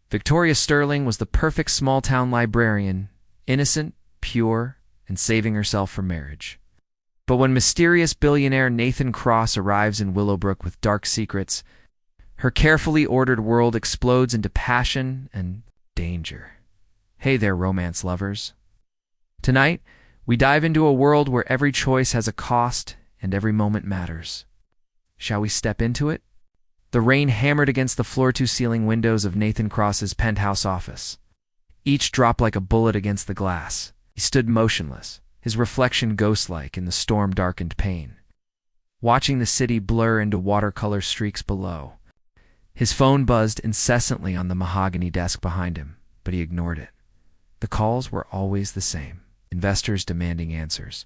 Victoria Sterling was the perfect small-town librarian, innocent, pure, and saving herself for marriage. But when mysterious billionaire Nathan Cross arrives in Willowbrook with dark secrets, her carefully ordered world explodes into passion and danger. Hey there, romance lovers. Tonight, we dive into a world where every choice has a cost and every moment matters. Shall we step into it? The rain hammered against the floor-to-ceiling windows of Nathan Cross's penthouse office. Each dropped like a bullet against the glass. He stood motionless, his reflection ghost-like in the storm-darkened pane, watching the city blur into watercolor streaks below. His phone buzzed incessantly on the mahogany desk behind him, but he ignored it. The calls were always the same: investors demanding answers,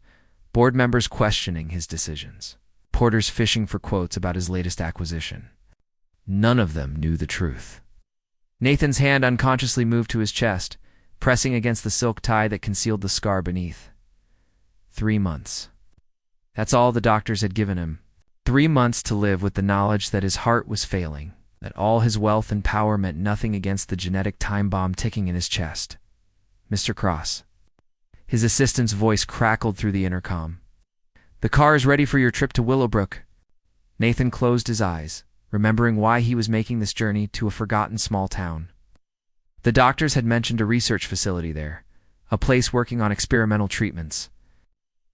board members questioning his decisions, porters fishing for quotes about his latest acquisition. None of them knew the truth. Nathan's hand unconsciously moved to his chest, pressing against the silk tie that concealed the scar beneath. 3 months. That's all the doctors had given him. 3 months to live with the knowledge that his heart was failing, that all his wealth and power meant nothing against the genetic time bomb ticking in his chest. Mr. Cross. His assistant's voice crackled through the intercom. The car is ready for your trip to Willowbrook. Nathan closed his eyes, remembering why he was making this journey to a forgotten small town. The doctors had mentioned a research facility there, a place working on experimental treatments.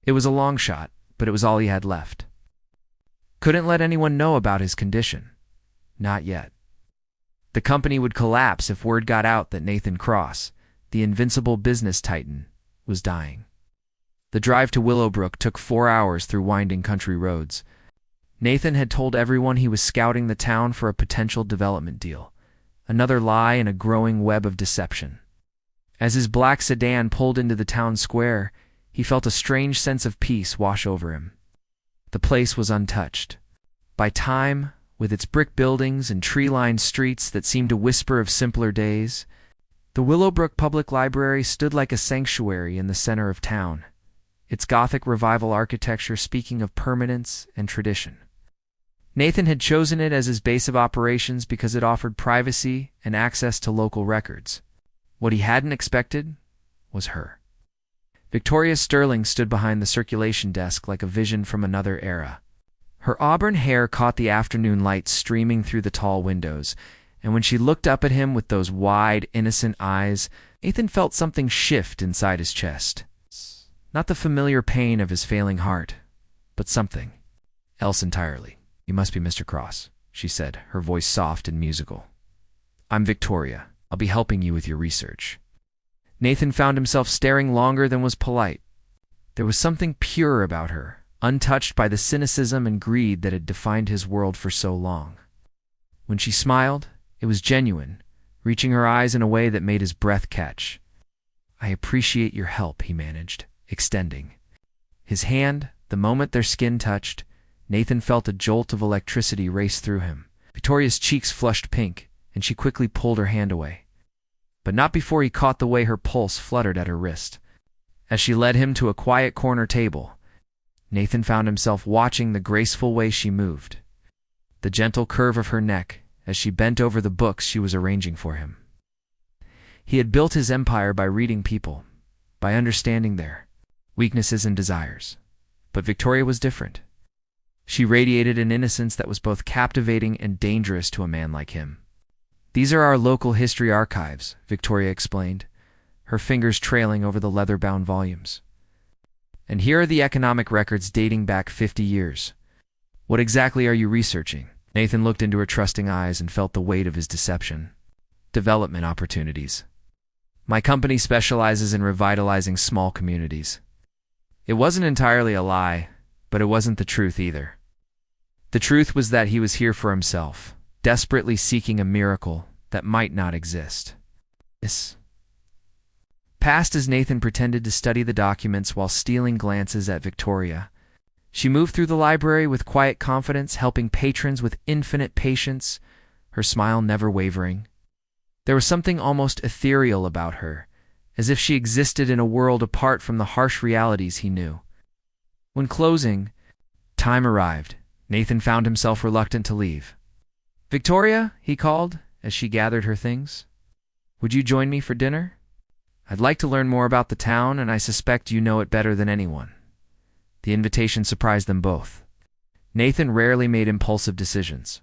It was a long shot, but it was all he had left. Couldn't let anyone know about his condition. Not yet. The company would collapse if word got out that Nathan Cross, the invincible business titan, was dying. The drive to Willowbrook took 4 hours through winding country roads. Nathan had told everyone he was scouting the town for a potential development deal, another lie in a growing web of deception. As his black sedan pulled into the town square, he felt a strange sense of peace wash over him. The place was untouched by time, with its brick buildings and tree-lined streets that seemed to whisper of simpler days. The Willowbrook Public Library stood like a sanctuary in the center of town, its Gothic Revival architecture speaking of permanence and tradition. Nathan had chosen it as his base of operations because it offered privacy and access to local records. What he hadn't expected was her. Victoria Sterling stood behind the circulation desk like a vision from another era. Her auburn hair caught the afternoon light streaming through the tall windows, and when she looked up at him with those wide, innocent eyes, Nathan felt something shift inside his chest. Not the familiar pain of his failing heart, but something else entirely. You must be Mr. Cross, she said, her voice soft and musical. I'm Victoria. I'll be helping you with your research. Nathan found himself staring longer than was polite. There was something pure about her, untouched by the cynicism and greed that had defined his world for so long. When she smiled, it was genuine, reaching her eyes in a way that made his breath catch. I appreciate your help, he managed, extending his hand. The moment their skin touched, Nathan felt a jolt of electricity race through him. Victoria's cheeks flushed pink, and she quickly pulled her hand away. But not before he caught the way her pulse fluttered at her wrist. As she led him to a quiet corner table, Nathan found himself watching the graceful way she moved, the gentle curve of her neck as she bent over the books she was arranging for him. He had built his empire by reading people, by understanding their weaknesses and desires. But Victoria was different. She radiated an innocence that was both captivating and dangerous to a man like him. These are our local history archives, Victoria explained, her fingers trailing over the leather-bound volumes. And here are the economic records dating back 50 years. What exactly are you researching? Nathan looked into her trusting eyes and felt the weight of his deception. Development opportunities. My company specializes in revitalizing small communities. It wasn't entirely a lie, but it wasn't the truth either. The truth was that he was here for himself, desperately seeking a miracle that might not exist. Passed as Nathan pretended to study the documents while stealing glances at Victoria. She moved through the library with quiet confidence, helping patrons with infinite patience, her smile never wavering. There was something almost ethereal about her, as if she existed in a world apart from the harsh realities he knew. When closing time arrived, Nathan found himself reluctant to leave. "Victoria," he called, as she gathered her things. Would you join me for dinner? I'd like to learn more about the town, and I suspect you know it better than anyone." The invitation surprised them both. Nathan rarely made impulsive decisions,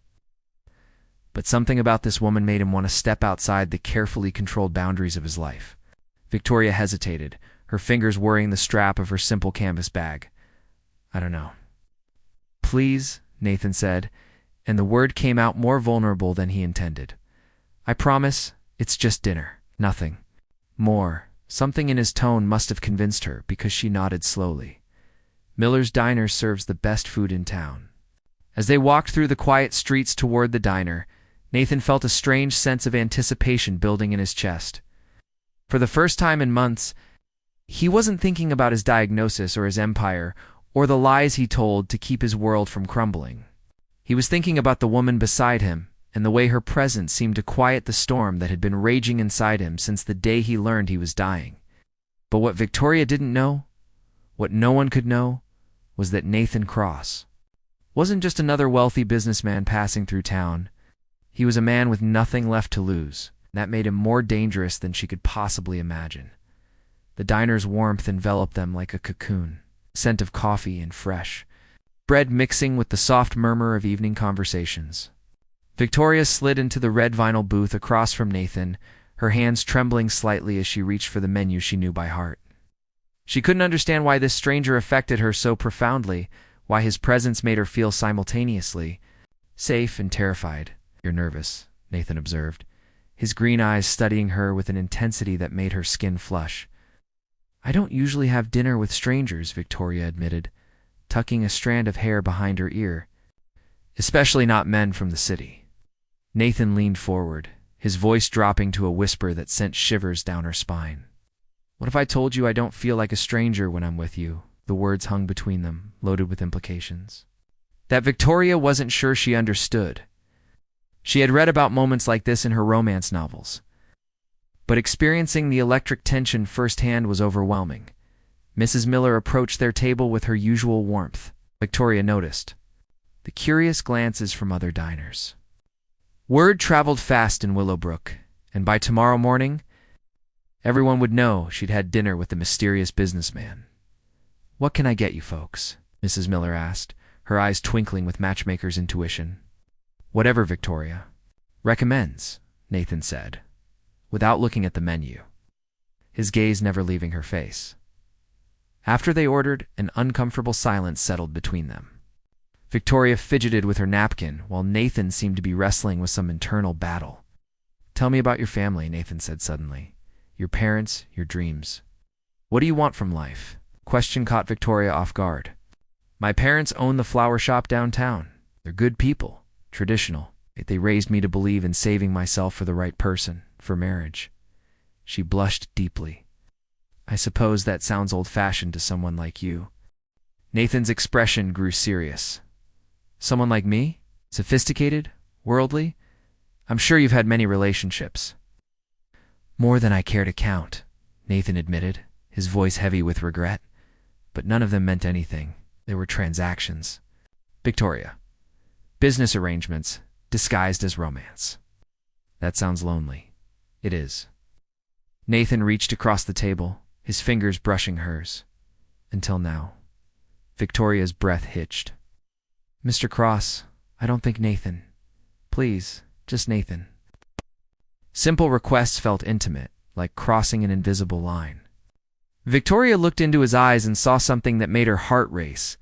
but something about this woman made him want to step outside the carefully controlled boundaries of his life. Victoria hesitated, her fingers worrying the strap of her simple canvas bag. "I don't know." "Please," Nathan said, and the word came out more vulnerable than he intended. "I promise, it's just dinner, nothing more." Something in his tone must have convinced her, because she nodded slowly. Miller's Diner serves the best food in town. As they walked through the quiet streets toward the diner, Nathan felt a strange sense of anticipation building in his chest. For the first time in months, he wasn't thinking about his diagnosis or his empire or the lies he told to keep his world from crumbling. He was thinking about the woman beside him and the way her presence seemed to quiet the storm that had been raging inside him since the day he learned he was dying. But what Victoria didn't know, what no one could know, was that Nathan Cross wasn't just another wealthy businessman passing through town. He was a man with nothing left to lose. That made him more dangerous than she could possibly imagine. The diner's warmth enveloped them like a cocoon, scent of coffee and fresh bread mixing with the soft murmur of evening conversations. Victoria slid into the red vinyl booth across from Nathan, her hands trembling slightly as she reached for the menu she knew by heart. She couldn't understand why this stranger affected her so profoundly, why his presence made her feel simultaneously safe and terrified. "You're nervous," Nathan observed, his green eyes studying her with an intensity that made her skin flush. "I don't usually have dinner with strangers," Victoria admitted, tucking a strand of hair behind her ear. "Especially not men from the city." Nathan leaned forward, his voice dropping to a whisper that sent shivers down her spine. "What if I told you I don't feel like a stranger when I'm with you?" The words hung between them, loaded with implications that Victoria wasn't sure she understood. She had read about moments like this in her romance novels, but experiencing the electric tension firsthand was overwhelming. Mrs. Miller approached their table with her usual warmth. Victoria noticed the curious glances from other diners. Word traveled fast in Willowbrook, and by tomorrow morning, everyone would know she'd had dinner with the mysterious businessman. "What can I get you folks?" Mrs. Miller asked, her eyes twinkling with matchmaker's intuition. "Whatever Victoria recommends," Nathan said, without looking at the menu, his gaze never leaving her face. After they ordered, an uncomfortable silence settled between them. Victoria fidgeted with her napkin, while Nathan seemed to be wrestling with some internal battle. "Tell me about your family," Nathan said suddenly. "Your parents, your dreams. What do you want from life?" Question caught Victoria off guard. "My parents own the flower shop downtown. They're good people, traditional. They raised me to believe in saving myself for the right person, for marriage." She blushed deeply. "I suppose that sounds old-fashioned to someone like you." Nathan's expression grew serious. "Someone like me? Sophisticated? Worldly? I'm sure you've had many relationships." "More than I care to count," Nathan admitted, his voice heavy with regret. "But none of them meant anything. They were transactions." "Victoria, business arrangements disguised as romance." "That sounds lonely." "It is." Nathan reached across the table, his fingers brushing hers. "Until now." Victoria's breath hitched. "Mr. Cross, I don't think Nathan. Please, just Nathan." Simple requests felt intimate, like crossing an invisible line. Victoria looked into his eyes and saw something that made her heart race,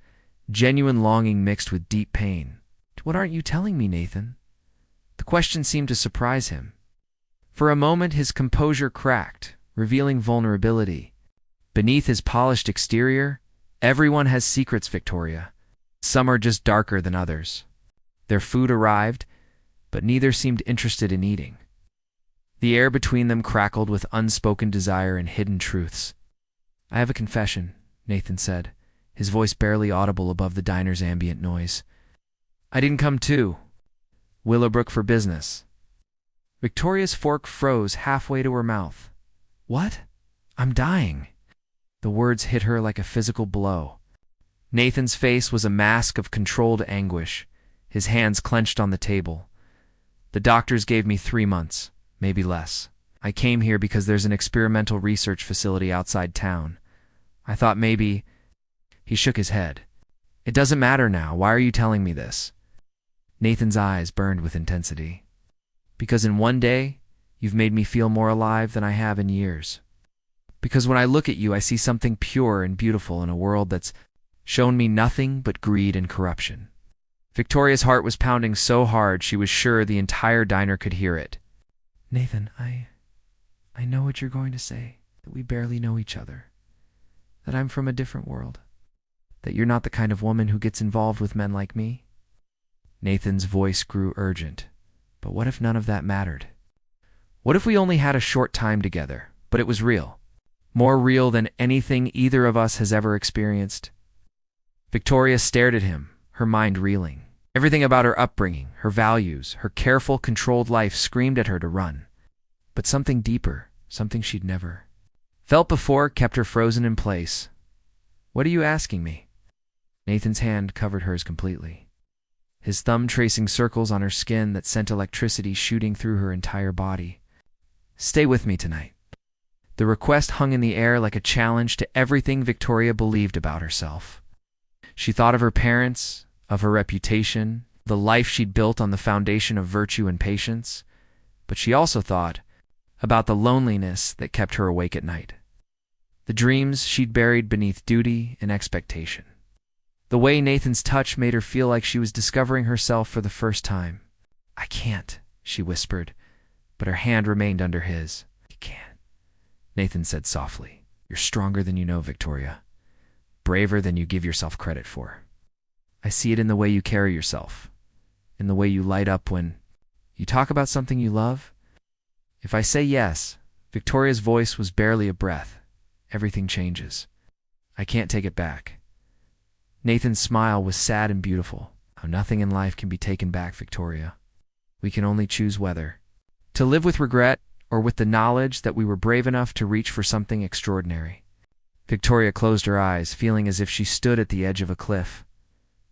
genuine longing mixed with deep pain. "What aren't you telling me, Nathan?" The question seemed to surprise him. For a moment his composure cracked, revealing vulnerability. Beneath his polished exterior, everyone has secrets, Victoria. Some are just darker than others. Their food arrived, but neither seemed interested in eating. The air between them crackled with unspoken desire and hidden truths. "I have a confession," Nathan said, his voice barely audible above the diner's ambient noise. "I didn't come to Willowbrook for business." Victoria's fork froze halfway to her mouth. "What? I'm dying." The words hit her like a physical blow. Nathan's face was a mask of controlled anguish, his hands clenched on the table. "The doctors gave me 3 months, maybe less." I came here because there's an experimental research facility outside town. I thought maybe—" He shook his head. "It doesn't matter now. Why are you telling me this?" Nathan's eyes burned with intensity. "Because in one day, you've made me feel more alive than I have in years. Because when I look at you, I see something pure and beautiful in a world that's shown me nothing but greed and corruption." Victoria's heart was pounding so hard she was sure the entire diner could hear it. "Nathan, I know what you're going to say, that we barely know each other, that I'm from a different world, that you're not the kind of woman who gets involved with men like me." Nathan's voice grew urgent. But what if none of that mattered? What if we only had a short time together, but it was real? More real than anything either of us has ever experienced? Victoria stared at him, her mind reeling. Everything about her upbringing, her values, her careful, controlled life screamed at her to run. But something deeper, something she'd never felt before, kept her frozen in place. "What are you asking me?" Nathan's hand covered hers completely, his thumb tracing circles on her skin that sent electricity shooting through her entire body. "Stay with me tonight." The request hung in the air like a challenge to everything Victoria believed about herself. She thought of her parents, of her reputation, the life she'd built on the foundation of virtue and patience, but she also thought about the loneliness that kept her awake at night, the dreams she'd buried beneath duty and expectation. The way Nathan's touch made her feel like she was discovering herself for the first time. "I can't," she whispered, but her hand remained under his. "You can't," Nathan said softly. "You're stronger than you know, Victoria. Braver than you give yourself credit for. I see it in the way you carry yourself, in the way you light up when you talk about something you love. If I say yes," Victoria's voice was barely a breath, "everything changes. I can't take it back." Nathan's smile was sad and beautiful. "How nothing in life can be taken back, Victoria. We can only choose whether to live with regret or with the knowledge that we were brave enough to reach for something extraordinary." Victoria closed her eyes, feeling as if she stood at the edge of a cliff.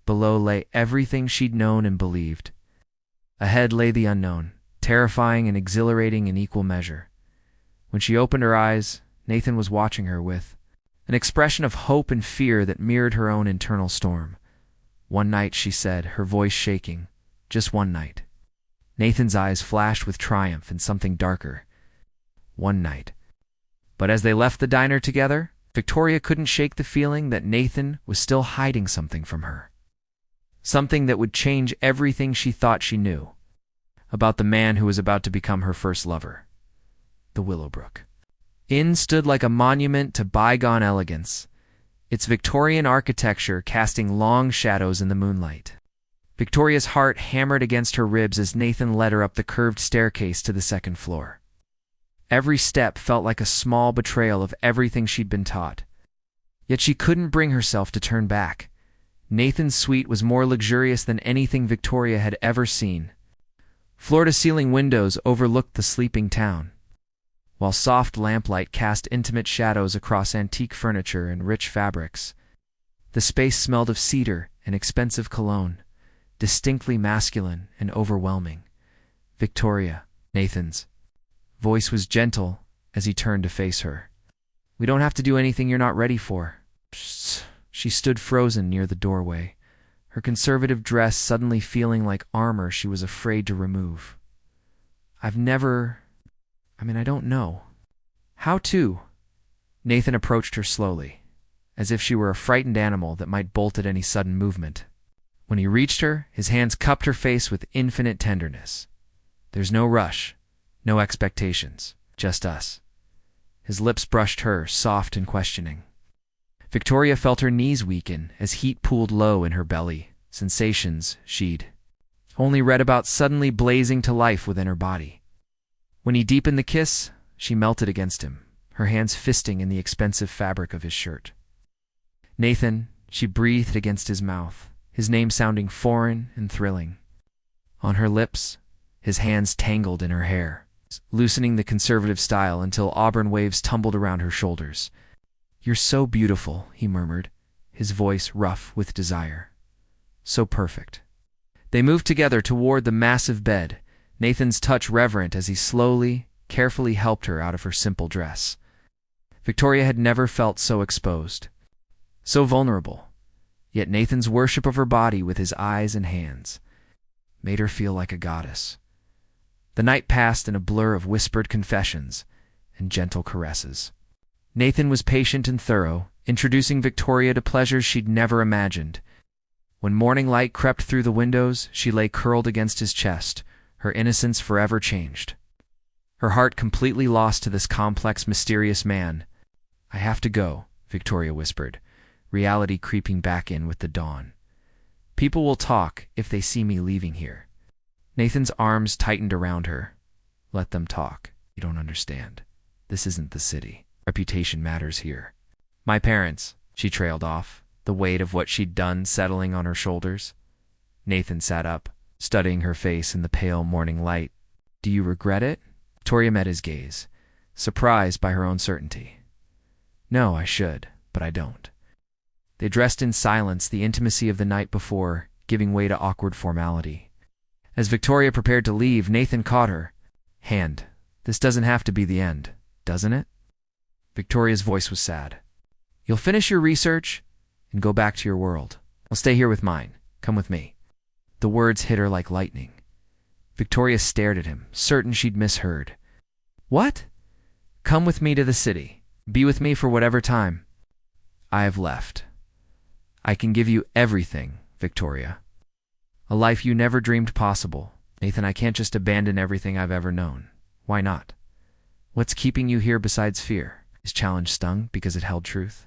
Below lay everything she'd known and believed. Ahead lay the unknown, terrifying and exhilarating in equal measure. When she opened her eyes, Nathan was watching her with an expression of hope and fear that mirrored her own internal storm. "One night," she said, her voice shaking. "Just one night." Nathan's eyes flashed with triumph and something darker. One night. But as they left the diner together, Victoria couldn't shake the feeling that Nathan was still hiding something from her. Something that would change everything she thought she knew about the man who was about to become her first lover. The Willowbrook Inn stood like a monument to bygone elegance, its Victorian architecture casting long shadows in the moonlight. Victoria's heart hammered against her ribs as Nathan led her up the curved staircase to the second floor. Every step felt like a small betrayal of everything she'd been taught. Yet she couldn't bring herself to turn back. Nathan's suite was more luxurious than anything Victoria had ever seen. Floor-to-ceiling windows overlooked the sleeping town, while soft lamplight cast intimate shadows across antique furniture and rich fabrics. The space smelled of cedar and expensive cologne, distinctly masculine and overwhelming. "Victoria," Nathan's voice was gentle as he turned to face her. "We don't have to do anything you're not ready for." She stood frozen near the doorway, her conservative dress suddenly feeling like armor she was afraid to remove. I don't know. How to?" Nathan approached her slowly, as if she were a frightened animal that might bolt at any sudden movement. When he reached her, his hands cupped her face with infinite tenderness. "There's no rush, no expectations, just us." His lips brushed hers, soft and questioning. Victoria felt her knees weaken as heat pooled low in her belly, sensations she'd only read about suddenly blazing to life within her body. When he deepened the kiss, she melted against him, her hands fisting in the expensive fabric of his shirt. "Nathan," she breathed against his mouth, his name sounding foreign and thrilling. On her lips, his hands tangled in her hair, loosening the conservative style until auburn waves tumbled around her shoulders. "You're so beautiful," he murmured, his voice rough with desire. "So perfect." They moved together toward the massive bed, Nathan's touch reverent as he slowly, carefully helped her out of her simple dress. Victoria had never felt so exposed, so vulnerable. Yet Nathan's worship of her body with his eyes and hands made her feel like a goddess. The night passed in a blur of whispered confessions and gentle caresses. Nathan was patient and thorough, introducing Victoria to pleasures she'd never imagined. When morning light crept through the windows, she lay curled against his chest, her innocence forever changed. Her heart completely lost to this complex, mysterious man. "I have to go," Victoria whispered, reality creeping back in with the dawn. "People will talk if they see me leaving here." Nathan's arms tightened around her. "Let them talk. You don't understand. This isn't the city. Reputation matters here." "My parents," she trailed off, the weight of what she'd done settling on her shoulders. Nathan sat up, studying her face in the pale morning light. "Do you regret it?" Victoria met his gaze, surprised by her own certainty. "No, I should, but I don't." They dressed in silence, the intimacy of the night before giving way to awkward formality. As Victoria prepared to leave, Nathan caught her hand. "This doesn't have to be the end, doesn't it?" Victoria's voice was sad. "You'll finish your research and go back to your world. I'll stay here with mine. Come with me." The words hit her like lightning. Victoria stared at him, certain she'd misheard. "What?" "Come with me to the city. Be with me for whatever time I have left. I can give you everything, Victoria. A life you never dreamed possible. Nathan, I can't just abandon everything I've ever known. Why not? What's keeping you here besides fear?" His challenge stung because it held truth.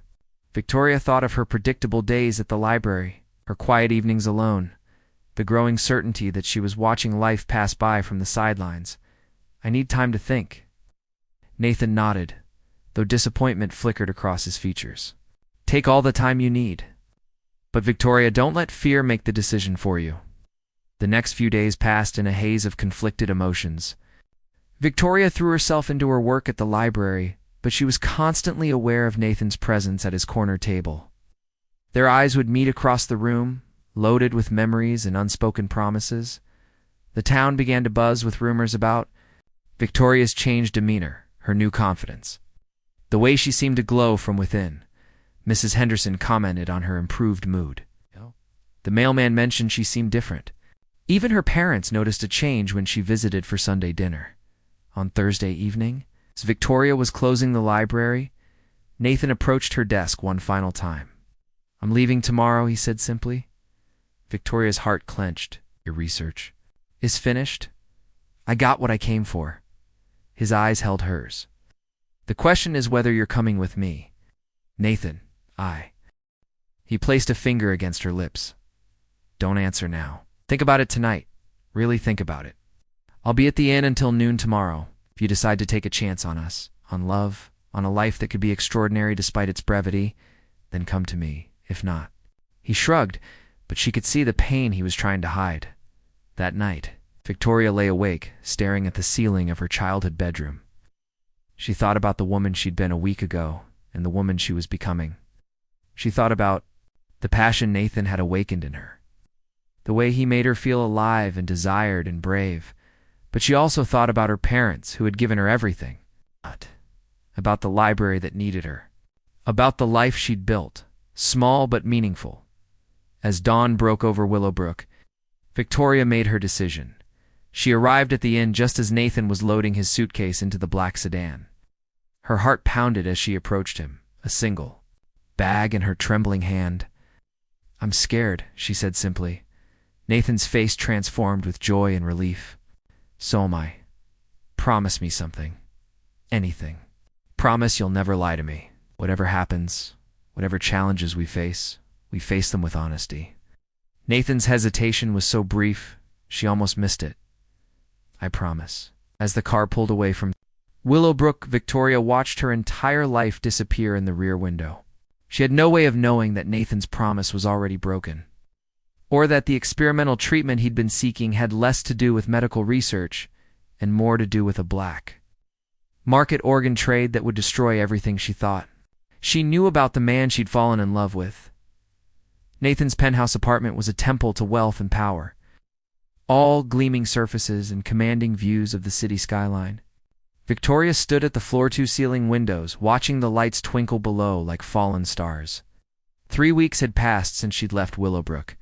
Victoria thought of her predictable days at the library, her quiet evenings alone, the growing certainty that she was watching life pass by from the sidelines. "I need time to think." Nathan nodded, though disappointment flickered across his features. "Take all the time you need. But Victoria, don't let fear make the decision for you." The next few days passed in a haze of conflicted emotions. Victoria threw herself into her work at the library, but she was constantly aware of Nathan's presence at his corner table. Their eyes would meet across the room, loaded with memories and unspoken promises. The town began to buzz with rumors about Victoria's changed demeanor, her new confidence, the way she seemed to glow from within. Mrs. Henderson commented on her improved mood. The mailman mentioned she seemed different. Even her parents noticed a change when she visited for Sunday dinner. On Thursday evening, as Victoria was closing the library, Nathan approached her desk one final time. "I'm leaving tomorrow," he said simply. Victoria's heart clenched. "Your research is finished? I got what I came for." His eyes held hers. "The question is whether you're coming with me." "Nathan, He placed a finger against her lips. "Don't answer now. Think about it tonight. Really think about it. I'll be at the inn until noon tomorrow. If you decide to take a chance on us, on love, on a life that could be extraordinary despite its brevity, then come to me. If not." He shrugged, but she could see the pain he was trying to hide. That night, Victoria lay awake, staring at the ceiling of her childhood bedroom. She thought about the woman she'd been a week ago and the woman she was becoming. She thought about the passion Nathan had awakened in her, the way he made her feel alive and desired and brave. But she also thought about her parents who had given her everything, about the library that needed her, about the life she'd built, small but meaningful. As dawn broke over Willowbrook, Victoria made her decision. She arrived at the inn just as Nathan was loading his suitcase into the black sedan. Her heart pounded as she approached him, a single bag in her trembling hand. "I'm scared," she said simply. Nathan's face transformed with joy and relief. "So am I. Promise me something. Anything. Promise you'll never lie to me. Whatever happens, whatever challenges we face them with honesty." Nathan's hesitation was so brief, she almost missed it. "I promise." As the car pulled away from Willowbrook, Victoria watched her entire life disappear in the rear window. She had no way of knowing that Nathan's promise was already broken, or that the experimental treatment he'd been seeking had less to do with medical research and more to do with a black market organ trade that would destroy everything she thought she knew about the man she'd fallen in love with. Nathan's penthouse apartment was a temple to wealth and power, all gleaming surfaces and commanding views of the city skyline. Victoria stood at the floor-to-ceiling windows, watching the lights twinkle below like fallen stars. 3 weeks had passed since she'd left Willowbrook.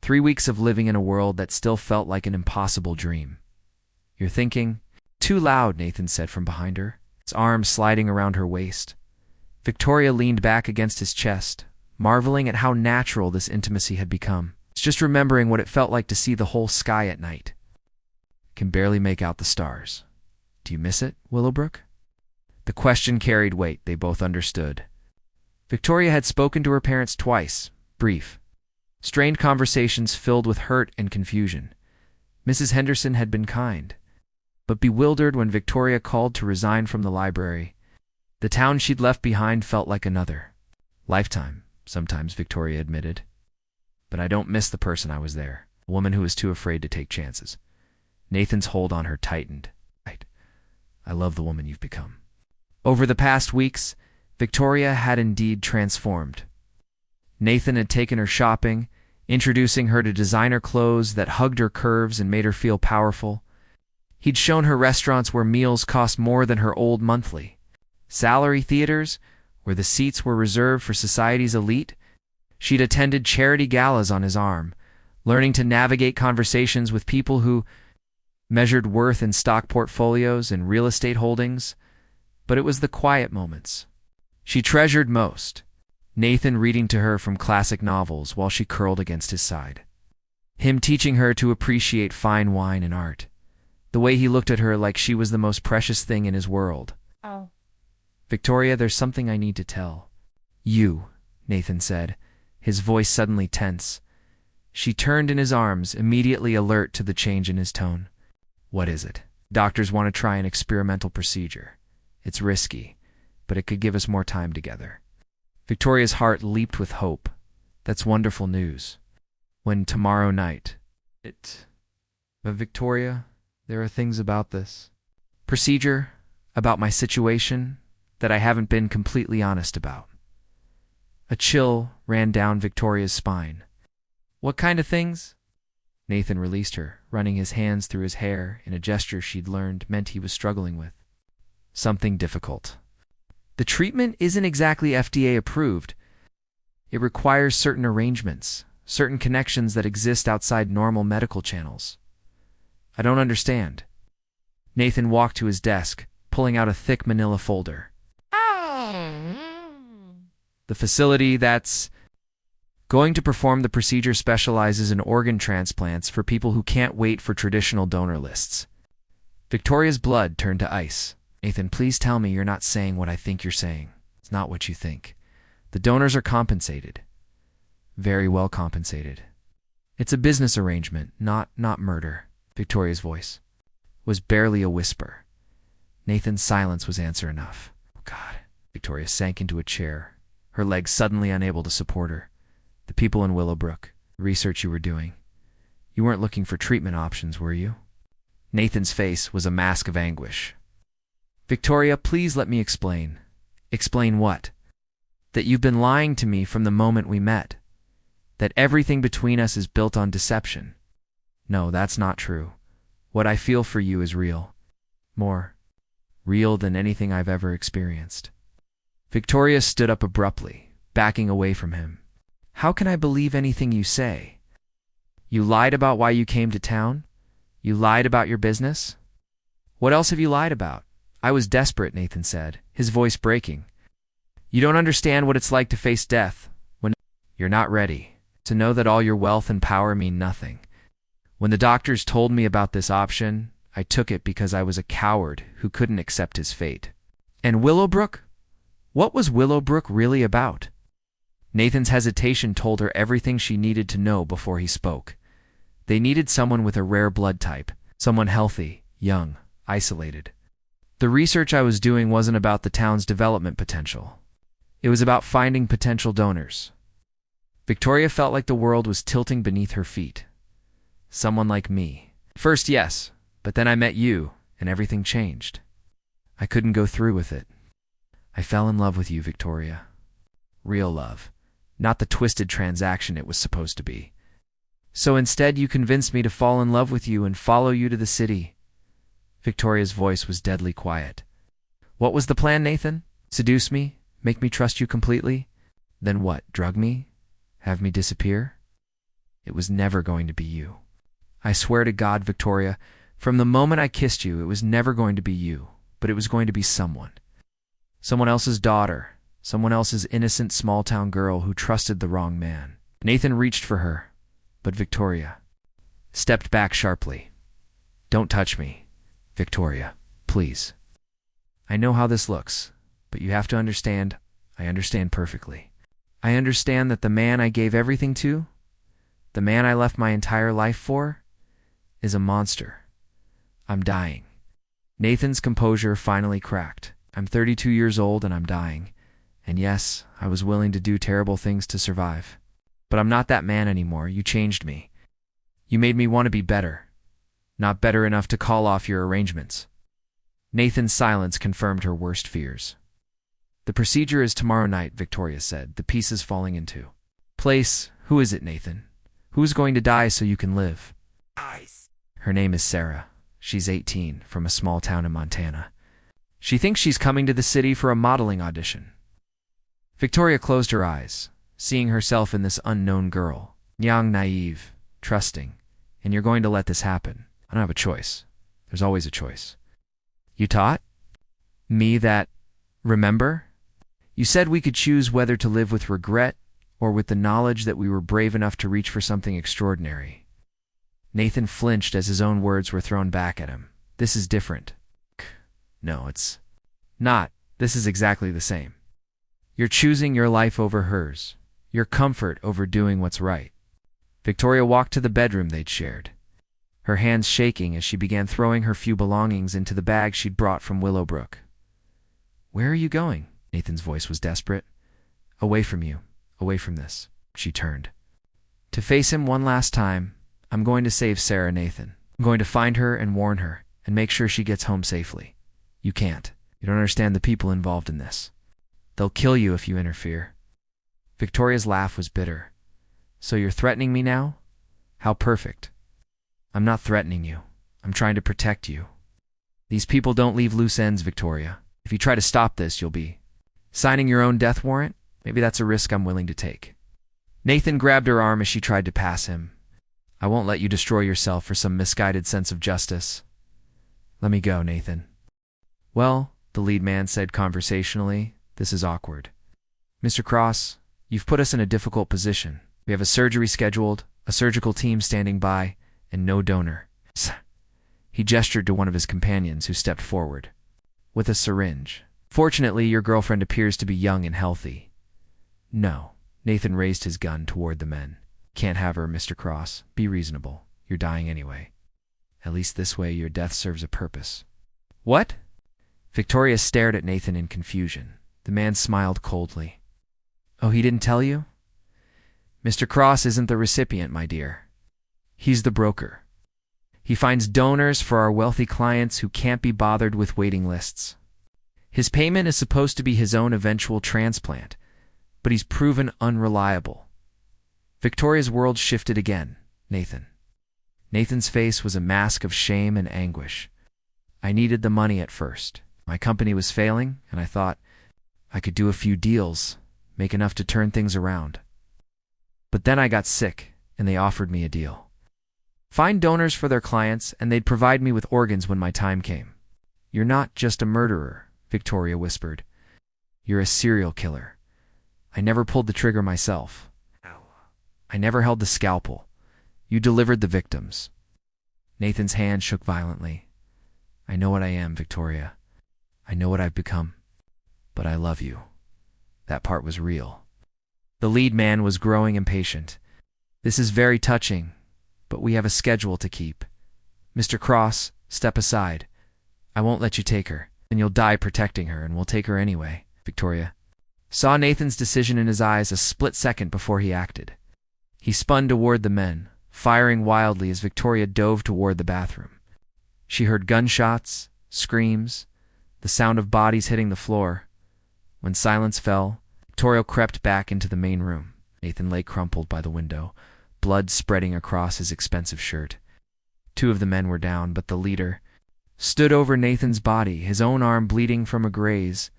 3 weeks of living in a world that still felt like an impossible dream. "You're thinking?" "Too loud," Nathan said from behind her, his arms sliding around her waist. Victoria leaned back against his chest, marveling at how natural this intimacy had become. It's just remembering what it felt like to see the whole sky at night. "Can barely make out the stars. Do you miss it, Willowbrook?" The question carried weight, they both understood. Victoria had spoken to her parents twice, brief. Strained conversations filled with hurt and confusion. Mrs. Henderson had been kind, but bewildered when Victoria called to resign from the library. The town she'd left behind felt like another lifetime, sometimes, Victoria admitted. "But I don't miss the person I was there, a woman who was too afraid to take chances." Nathan's hold on her tightened. "I love the woman you've become." Over the past weeks, Victoria had indeed transformed. Nathan had taken her shopping, introducing her to designer clothes that hugged her curves and made her feel powerful. He'd shown her restaurants where meals cost more than her old monthly, salary theaters where the seats were reserved for society's elite. She'd attended charity galas on his arm, learning to navigate conversations with people who measured worth in stock portfolios and real estate holdings. But it was the quiet moments she treasured most. Nathan reading to her from classic novels while she curled against his side. Him teaching her to appreciate fine wine and art. The way he looked at her like she was the most precious thing in his world. "Oh. Victoria, there's something I need to tell you," Nathan said, his voice suddenly tense. She turned in his arms, immediately alert to the change in his tone. "What is it?" "Doctors want to try an experimental procedure. It's risky, but it could give us more time together." Victoria's heart leaped with hope. "That's wonderful news. When tomorrow night?" But Victoria, there are things about this procedure, about my situation, that I haven't been completely honest about." A chill ran down Victoria's spine. "What kind of things?" Nathan released her, running his hands through his hair in a gesture she'd learned meant he was struggling with. "Something difficult. The treatment isn't exactly FDA approved. It requires certain arrangements, certain connections that exist outside normal medical channels." "I don't understand." Nathan walked to his desk, pulling out a thick manila folder. "The facility that's going to perform the procedure specializes in organ transplants for people who can't wait for traditional donor lists." Victoria's blood turned to ice. "Nathan, please tell me you're not saying what I think you're saying. It's not what you think. The donors are compensated. Very well compensated. It's a business arrangement, not murder." Victoria's voice was barely a whisper. Nathan's silence was answer enough. "Oh, God." Victoria sank into a chair, her legs suddenly unable to support her. "The people in Willowbrook, the research you were doing. You weren't looking for treatment options, were you?" Nathan's face was a mask of anguish. "Victoria, please let me explain." "Explain what?" "That you've been lying to me from the moment we met. That everything between us is built on deception." "No, that's not true. What I feel for you is real. More real than anything I've ever experienced." Victoria stood up abruptly, backing away from him. "How can I believe anything you say? You lied about why you came to town? You lied about your business? What else have you lied about?" "I was desperate," Nathan said, his voice breaking. "You don't understand what it's like to face death when you're not ready, to know that all your wealth and power mean nothing. When the doctors told me about this option, I took it because I was a coward who couldn't accept his fate." "And Willowbrook? What was Willowbrook really about?" Nathan's hesitation told her everything she needed to know before he spoke. They needed someone with a rare blood type, someone healthy, young, isolated. "The research I was doing wasn't about the town's development potential. It was about finding potential donors." Victoria felt like the world was tilting beneath her feet. "Someone like me. First, yes, but then I met you, and everything changed. I couldn't go through with it. I fell in love with you, Victoria. Real love, not the twisted transaction it was supposed to be. So instead you convinced me to fall in love with you and follow you to the city." Victoria's voice was deadly quiet. What was the plan, Nathan? Seduce me? Make me trust you completely? Then what, drug me? Have me disappear? It was never going to be you. I swear to God, Victoria, from the moment I kissed you, it was never going to be you, but it was going to be someone. Someone else's daughter, someone else's innocent small-town girl who trusted the wrong man. Nathan reached for her, but Victoria stepped back sharply. Don't touch me, Victoria, please. I know how this looks, but you have to understand, I understand perfectly. I understand that the man I gave everything to, the man I left my entire life for, is a monster. I'm dying. Nathan's composure finally cracked. I'm 32 years old and I'm dying. And yes, I was willing to do terrible things to survive. But I'm not that man anymore. You changed me. You made me want to be better. Not better enough to call off your arrangements. Nathan's silence confirmed her worst fears. The procedure is tomorrow night, Victoria said, the pieces falling into place. Who is it, Nathan? Who's going to die so you can live? Her name is Sarah. She's 18, from a small town in Montana. She thinks she's coming to the city for a modeling audition. Victoria closed her eyes, seeing herself in this unknown girl. Young, naive, trusting. And you're going to let this happen. I don't have a choice. There's always a choice. You taught me that, remember? You said we could choose whether to live with regret or with the knowledge that we were brave enough to reach for something extraordinary. Nathan flinched as his own words were thrown back at him. This is different. No, it's not. This is exactly the same. You're choosing your life over hers, your comfort over doing what's right. Victoria walked to the bedroom they'd shared, her hands shaking as she began throwing her few belongings into the bag she'd brought from Willowbrook. Where are you going? Nathan's voice was desperate. Away from you, away from this. She turned. To face him one last time, I'm going to save Sarah, Nathan. I'm going to find her and warn her and make sure she gets home safely. You can't. You don't understand the people involved in this. They'll kill you if you interfere. Victoria's laugh was bitter. So you're threatening me now? How perfect. I'm not threatening you. I'm trying to protect you. These people don't leave loose ends, Victoria. If you try to stop this, you'll be signing your own death warrant. Maybe that's a risk I'm willing to take. Nathan grabbed her arm as she tried to pass him. I won't let you destroy yourself for some misguided sense of justice. Let me go, Nathan. Well, the lead man said conversationally, this is awkward. Mr. Cross, you've put us in a difficult position. We have a surgery scheduled, a surgical team standing by, and no donor. He gestured to one of his companions who stepped forward. With a syringe. Fortunately, your girlfriend appears to be young and healthy. No. Nathan raised his gun toward the men. Can't have her, Mr. Cross. Be reasonable. You're dying anyway. At least this way your death serves a purpose. What? Victoria stared at Nathan in confusion. The man smiled coldly. Oh, he didn't tell you? Mr. Cross isn't the recipient, my dear. He's the broker. He finds donors for our wealthy clients who can't be bothered with waiting lists. His payment is supposed to be his own eventual transplant, but he's proven unreliable. Victoria's world shifted again. Nathan. Nathan's face was a mask of shame and anguish. I needed the money at first. My company was failing, and I thought I could do a few deals, make enough to turn things around. But then I got sick, and they offered me a deal. Find donors for their clients, and they'd provide me with organs when my time came. You're not just a murderer, Victoria whispered. You're a serial killer. I never pulled the trigger myself. I never held the scalpel. You delivered the victims. Nathan's hand shook violently. I know what I am, Victoria. I know what I've become. But I love you. That part was real. The lead man was growing impatient. This is very touching, but we have a schedule to keep. Mr. Cross, step aside. I won't let you take her, and you'll die protecting her, and we'll take her anyway. Victoria saw Nathan's decision in his eyes a split second before he acted. He spun toward the men, firing wildly as Victoria dove toward the bathroom. She heard gunshots, screams, the sound of bodies hitting the floor. When silence fell, Victoria crept back into the main room. Nathan lay crumpled by the window, blood spreading across his expensive shirt. Two of the men were down, but the leader, stood over Nathan's body, his own arm bleeding from a graze.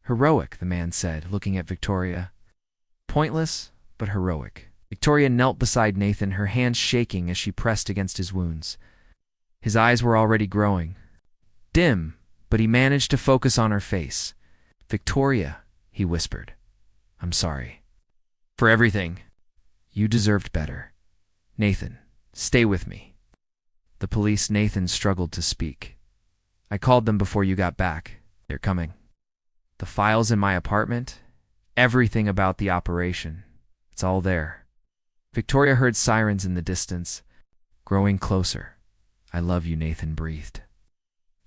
"Heroic," the man said, looking at Victoria. "Pointless, but heroic." Victoria knelt beside Nathan, her hands shaking as she pressed against his wounds. His eyes were already growing dim, but he managed to focus on her face. "Victoria," he whispered, "I'm sorry. For everything. You deserved better. Nathan, stay with me." "The police," Nathan struggled to speak. "I called them before you got back. They're coming. The files in my apartment, everything about the operation, it's all there." Victoria heard sirens in the distance, growing closer. "I love you," Nathan breathed.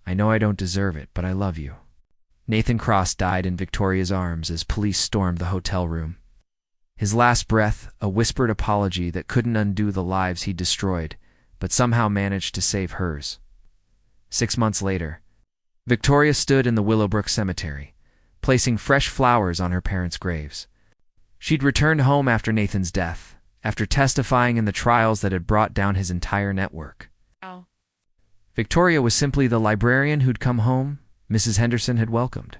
"I know I don't deserve it, but I love you." Nathan Cross died in Victoria's arms as police stormed the hotel room. His last breath, a whispered apology that couldn't undo the lives he'd destroyed, but somehow managed to save hers. 6 months later, Victoria stood in the Willowbrook cemetery, placing fresh flowers on her parents' graves. She'd returned home after Nathan's death, after testifying in the trials that had brought down his entire network. Oh. Victoria was simply the librarian who'd come home Mrs. Henderson had welcomed.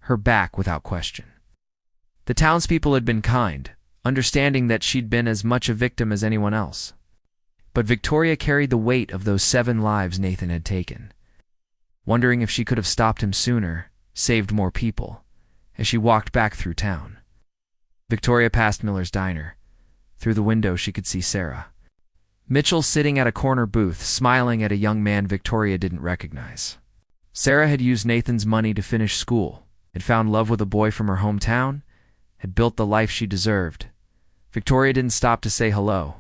Her back without question. The townspeople had been kind, understanding that she'd been as much a victim as anyone else. But Victoria carried the weight of those 7 lives Nathan had taken, wondering if she could have stopped him sooner, saved more people. As she walked back through town, Victoria passed Miller's diner. Through the window she could see Sarah Mitchell sitting at a corner booth, smiling at a young man Victoria didn't recognize. Sarah had used Nathan's money to finish school, had found love with a boy from her hometown, had built the life she deserved. Victoria didn't stop to say hello.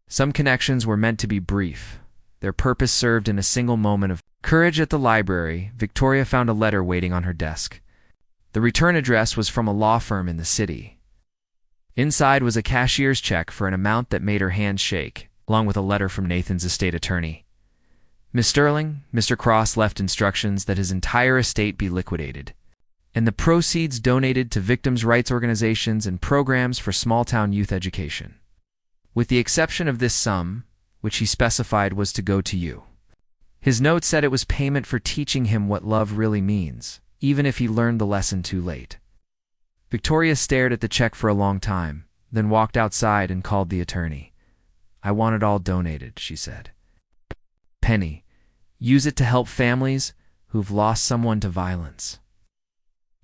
Some connections were meant to be brief. Their purpose served in a single moment of courage. At the library, Victoria found a letter waiting on her desk. The return address was from a law firm in the city. Inside was a cashier's check for an amount that made her hands shake, along with a letter from Nathan's estate attorney. "Miss Sterling, Mr. Cross left instructions that his entire estate be liquidated, and the proceeds donated to victims' rights organizations and programs for small-town youth education. With the exception of this sum, which he specified was to go to you." His note said it was payment for teaching him what love really means, even if he learned the lesson too late. Victoria stared at the check for a long time, then walked outside and called the attorney. "I want it all donated," she said. "Penny, use it to help families who've lost someone to violence.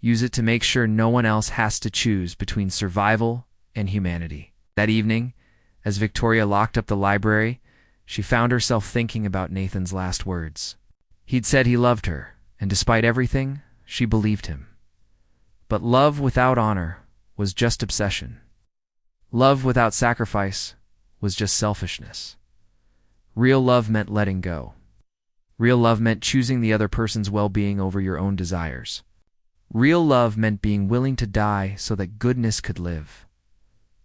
Use it to make sure no one else has to choose between survival and humanity." That evening, as Victoria locked up the library, she found herself thinking about Nathan's last words. He'd said he loved her, and despite everything, she believed him. But love without honor was just obsession. Love without sacrifice was just selfishness. Real love meant letting go. Real love meant choosing the other person's well-being over your own desires. Real love meant being willing to die so that goodness could live.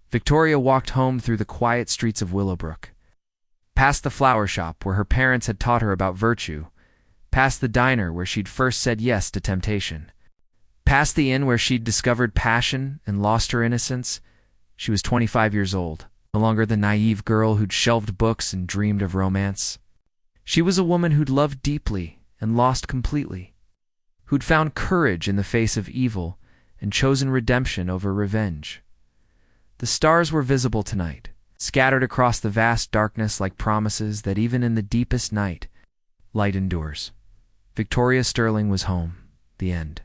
Victoria walked home through the quiet streets of Willowbrook, past the flower shop where her parents had taught her about virtue, past the diner where she'd first said yes to temptation, past the inn where she'd discovered passion and lost her innocence. She was 25 years old, no longer the naive girl who'd shelved books and dreamed of romance. She was a woman who'd loved deeply and lost completely, who'd found courage in the face of evil and chosen redemption over revenge. The stars were visible tonight, scattered across the vast darkness like promises that even in the deepest night, light endures. Victoria Sterling was home. The end.